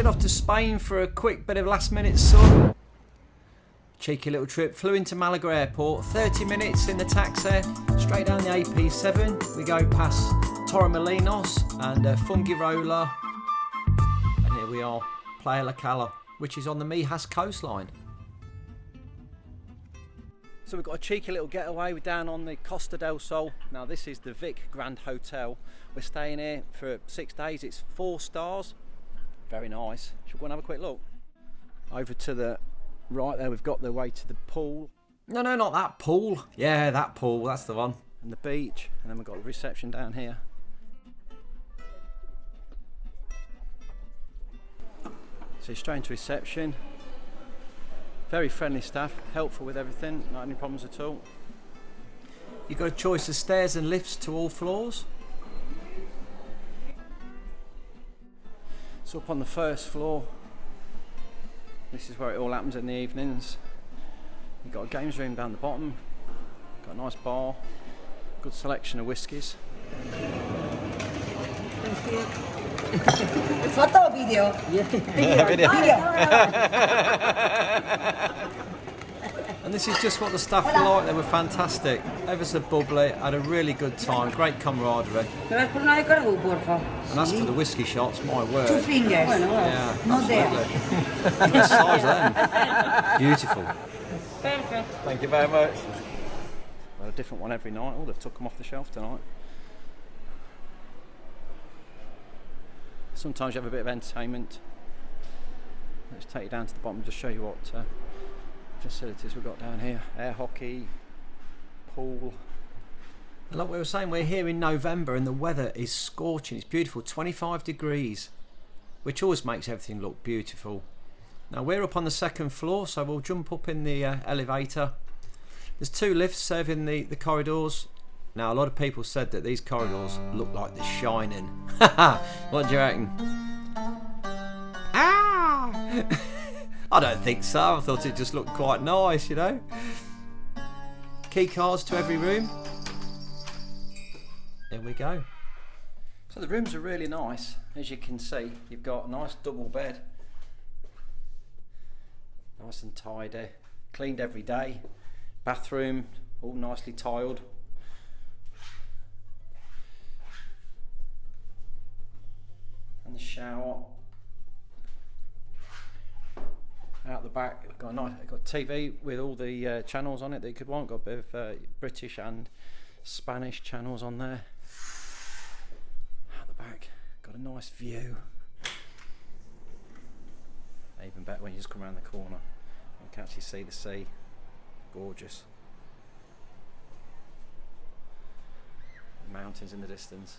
headed off to Spain for a quick bit of last minute sun. Cheeky little trip, flew into Malaga airport, 30 minutes in the taxi, straight down the AP7. We go past Torremolinos and Fungirola, and here we are, Playa Cala, which is on the Mijas coastline. So we've got a cheeky little getaway. We're down on the Costa del Sol. Now this is the Vik Gran Hotel. We're staying here for 6 days. It's 4 stars. Very nice. Should we go and have a quick look? Over to the right there, we've got the way to the pool. No, not that pool. Yeah, that pool, that's the one. And the beach. And then we've got the reception down here. So straight into reception. Very friendly staff, helpful with everything, not any problems at all. You've got a choice of stairs and lifts to all floors. So up on the first floor, this is where it all happens in the evenings. You've got a games room down the bottom, got a nice bar, good selection of whiskies. Photo or video? Video. And this is just what the staff were like. They were fantastic, ever so bubbly, had a really good time, great camaraderie. And as for the whiskey shots, my word. 2 fingers. Yeah, Not there. absolutely. The size of them. Beautiful. Perfect. Thank you very much. Well, a different one every night. Oh, they've took them off the shelf tonight. Sometimes you have a bit of entertainment. Let's take you down to the bottom and just show you what facilities we've got down here. Air hockey, pool. And like we were saying, we're here in November and the weather is scorching. It's beautiful, 25 degrees, which always makes everything look beautiful. Now we're up on the 2nd floor, so we'll jump up in the elevator. There's 2 lifts serving the corridors. Now a lot of people said that these corridors look like The Shining. What do you reckon? Ah! I don't think so. I thought it just looked quite nice, you know. Key cards to every room. There we go. So the rooms are really nice. As you can see, you've got a nice double bed. Nice and tidy. Cleaned every day. Bathroom, all nicely tiled. And the shower. Out the back, we've got a nice, got TV with all the channels on it that you could want. Got a bit of British and Spanish channels on there. Out the back, got a nice view. Even better when you just come around the corner, you can actually see the sea. Gorgeous. Mountains in the distance.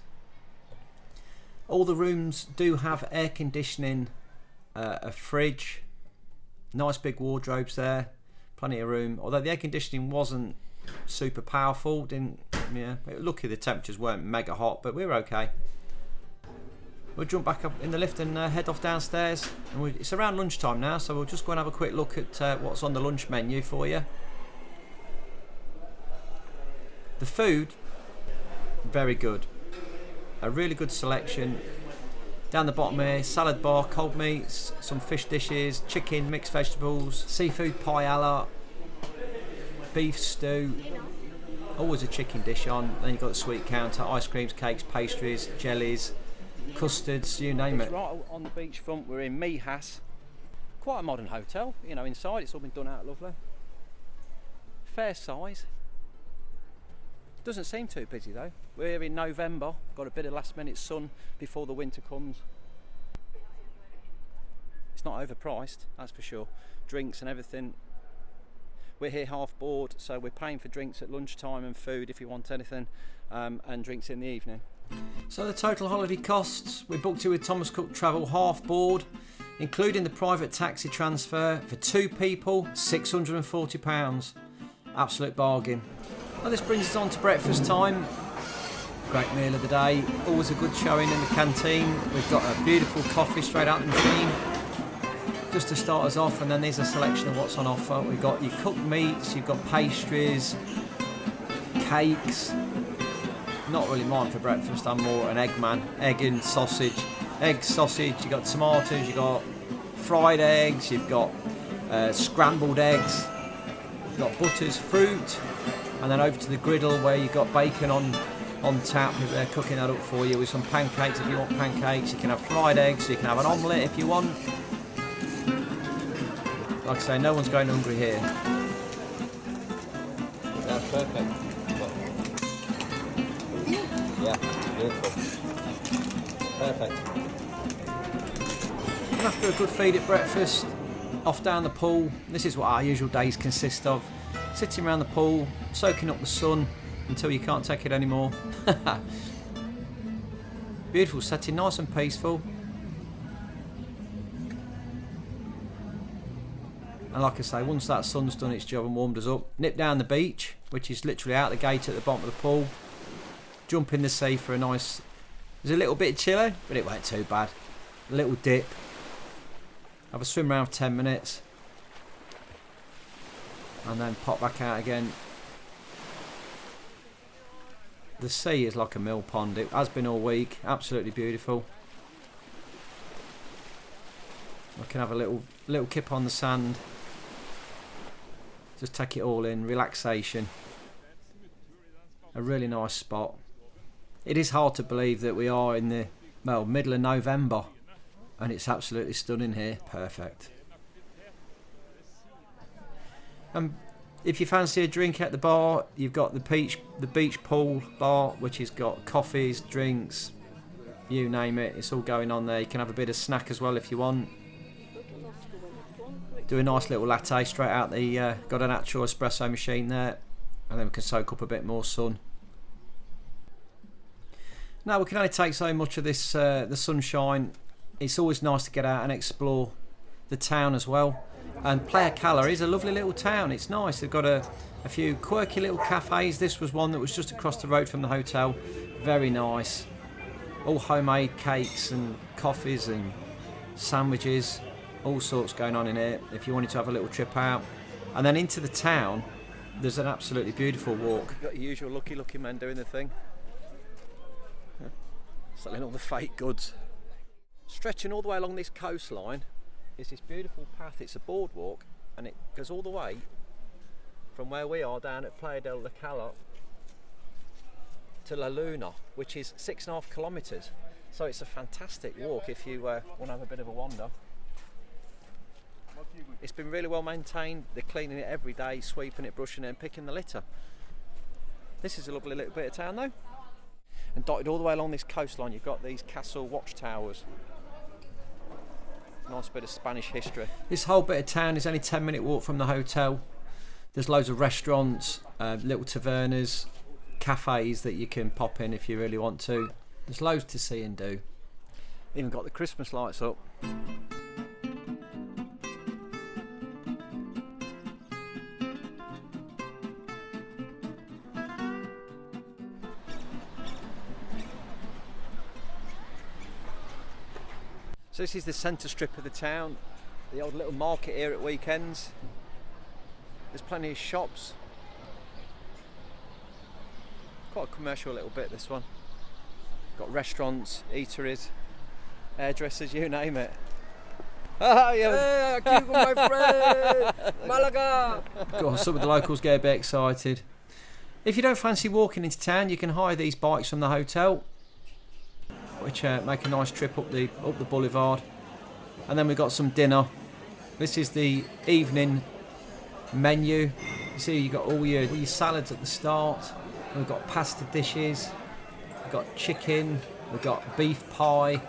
All the rooms do have air conditioning, a fridge, nice big wardrobes there, plenty of room. Although the air conditioning wasn't super powerful, luckily the temperatures weren't mega hot, but we were okay. We'll jump back up in the lift and head off downstairs. And it's around lunchtime now, so we'll just go and have a quick look at what's on the lunch menu for you. The food, very good. A really good selection. Down the bottom here, salad bar, cold meats, some fish dishes, chicken, mixed vegetables, seafood paella, beef stew, always a chicken dish on. Then you've got the sweet counter, ice creams, cakes, pastries, jellies, custards, you name it. Right on the beachfront, we're in Mijas. Quite a modern hotel, you know, inside it's all been done out lovely. Fair size. Doesn't seem too busy though. We're in November, got a bit of last minute sun before the winter comes. It's not overpriced, that's for sure. Drinks and everything. We're here half board, so we're paying for drinks at lunchtime and food if you want anything, and drinks in the evening. So the total holiday costs, we booked it with Thomas Cook Travel half board, including the private taxi transfer for 2 people, £640. Absolute bargain. Well, this brings us on to breakfast time. Great meal of the day. Always a good showing in the canteen. We've got a beautiful coffee straight out the machine, just to start us off, and then there's a selection of what's on offer. We've got your cooked meats, you've got pastries, cakes. Not really mine for breakfast, I'm more an egg man. Egg and sausage, egg sausage, you've got tomatoes, you've got fried eggs, you've got scrambled eggs, you've got butters, fruit, and then over to the griddle where you've got bacon on tap. They're cooking that up for you with some pancakes if you want pancakes. You can have fried eggs, you can have an omelette if you want. Like I say, no one's going hungry here. That's perfect. Yeah, beautiful. Perfect. And after a good feed at breakfast, off down the pool. This is what our usual days consist of. Sitting around the pool, soaking up the sun until you can't take it anymore. Beautiful setting, nice and peaceful. And like I say, once that sun's done its job and warmed us up, nip down the beach, which is literally out the gate at the bottom of the pool. Jump in the sea for a nice... It's a little bit chilly, but it weren't too bad. A little dip. Have a swim around for 10 minutes. And then pop back out again. The sea is like a mill pond. It has been all week. Absolutely beautiful. I can have a little kip on the sand. Just take it all in. Relaxation. A really nice spot. It is hard to believe that we are in the middle of November, and it's absolutely stunning here. Perfect. If you fancy a drink at the bar, you've got the beach pool bar, which has got coffees, drinks, you name it. It's all going on there. You can have a bit of snack as well if you want. Do a nice little latte straight out the got an actual espresso machine there, and then we can soak up a bit more sun. Now we can only take so much of this the sunshine. It's always nice to get out and explore the town as well. And Playa Cala is a lovely little town. It's nice. They've got a few quirky little cafes. This was one that was just across the road from the hotel. Very nice. All homemade cakes and coffees and sandwiches. All sorts going on in here if you wanted to have a little trip out. And then into the town, there's an absolutely beautiful walk. You've got your usual lucky looking men doing the thing. Selling all the fake goods. Stretching all the way along this coastline is this beautiful path. It's a boardwalk, and it goes all the way from where we are down at Playa de la Cala to La Luna, which is 6.5 kilometres. So it's a fantastic walk if you want to have a bit of a wander. It's been really well maintained. They're cleaning it every day, sweeping it, brushing it and picking the litter. This is a lovely little bit of town though. And dotted all the way along this coastline you've got these castle watchtowers. Nice bit of Spanish history. This whole bit of town is only 10-minute walk from the hotel. There's loads of restaurants, little tavernas, cafes that you can pop in if you really want to. There's loads to see and do. Even got the Christmas lights up. So this is the centre strip of the town, the old little market here at weekends. There's plenty of shops. Quite a commercial little bit, this one. Got restaurants, eateries, hairdressers, you name it. Hey, aquí con my friend, Malaga. God, some of the locals get a bit excited. If you don't fancy walking into town, you can hire these bikes from the hotel, which make a nice trip up the boulevard. And then we've got some dinner. This is the evening menu. You see you've got all your salads at the start. We've got pasta dishes, we've got chicken, we've got beef pie,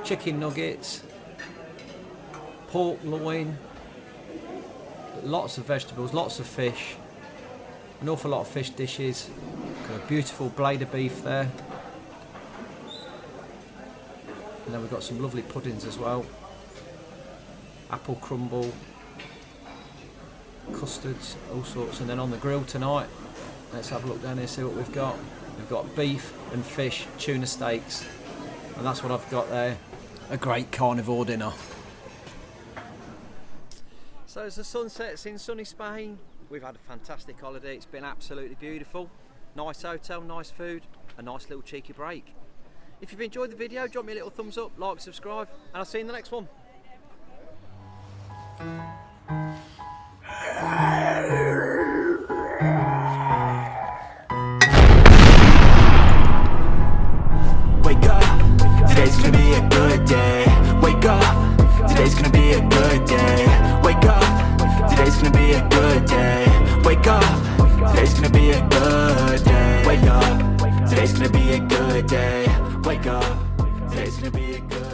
chicken nuggets, pork loin, lots of vegetables, lots of fish, an awful lot of fish dishes. Got a beautiful blade of beef there. And then we've got some lovely puddings as well. Apple crumble, custards, all sorts. And then on the grill tonight, let's have a look down here, see what we've got. We've got beef and fish, tuna steaks. And that's what I've got there. A great carnivore dinner. So as the sun sets in sunny Spain, we've had a fantastic holiday. It's been absolutely beautiful. Nice hotel, nice food, a nice little cheeky break. If you've enjoyed the video, drop me a little thumbs up, like, subscribe, and I'll see you in the next one. Wake up, today's gonna be a good day. Wake up, today's gonna be a good day. Wake up, today's gonna be a good day. Wake up, today's gonna be a good day. Wake up, today's gonna be a good day. Wake up, today's gonna be a good day.